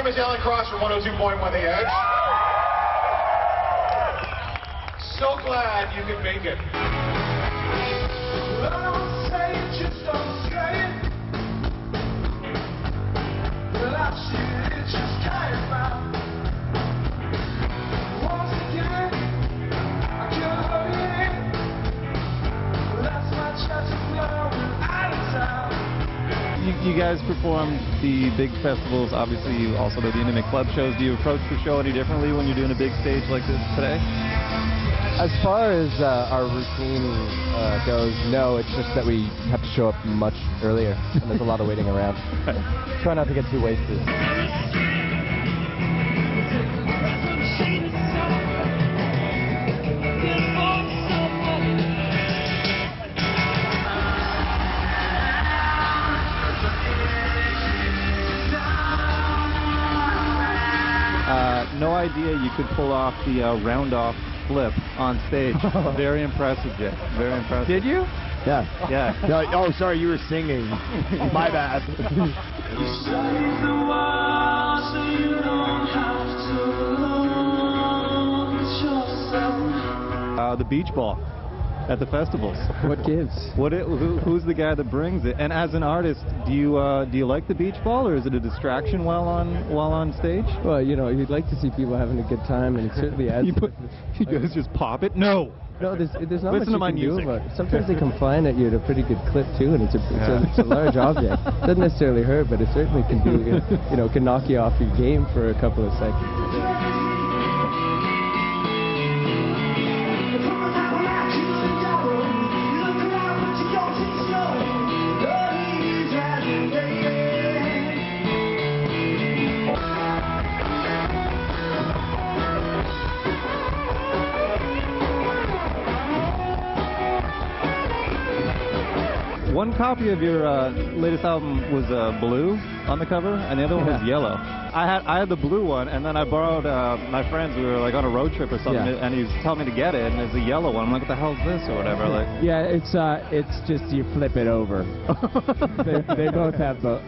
is Alan Cross from 102.1 The Edge. So glad you could make it. Well, I don't say it, just don't say it. Well, I see it, just tie it round. Once again, I can't hurry it. Well, that's my chance to blow out of town. You guys perform the big festivals. Obviously, you also do the intimate club shows. Do you approach the show any differently when you're doing a big stage like this today? As far as our routine goes, no. It's just that we have to show up much earlier, and there's a lot of waiting around. Try not to get too wasted. No idea you could pull off the round-off flip on stage. Very impressive, Jay. Very impressive. Did you? Yeah. Yeah. No, oh, sorry, you were singing. My bad. The beach ball at the festivals. What gives? Who's the guy that brings it? And as an artist, do you like the beach ball, or is it a distraction while on stage? Well, you know, you'd like to see people having a good time, and it certainly adds. You guys just pop it? No. No, there's not Listen much to you my can do music. about it. Sometimes they come flying at you at a pretty good clip too, and it's a large object. Doesn't necessarily hurt, but it certainly can do. You know, can knock you off your game for a couple of seconds. One copy of your latest album was blue on the cover, and the other one was yellow. I had the blue one, and then I borrowed my friends. We were like on a road trip or something, and he was telling me to get it, and it's a yellow one. I'm like, what the hell is this or whatever? Like, yeah, it's just you flip it over. they both have both.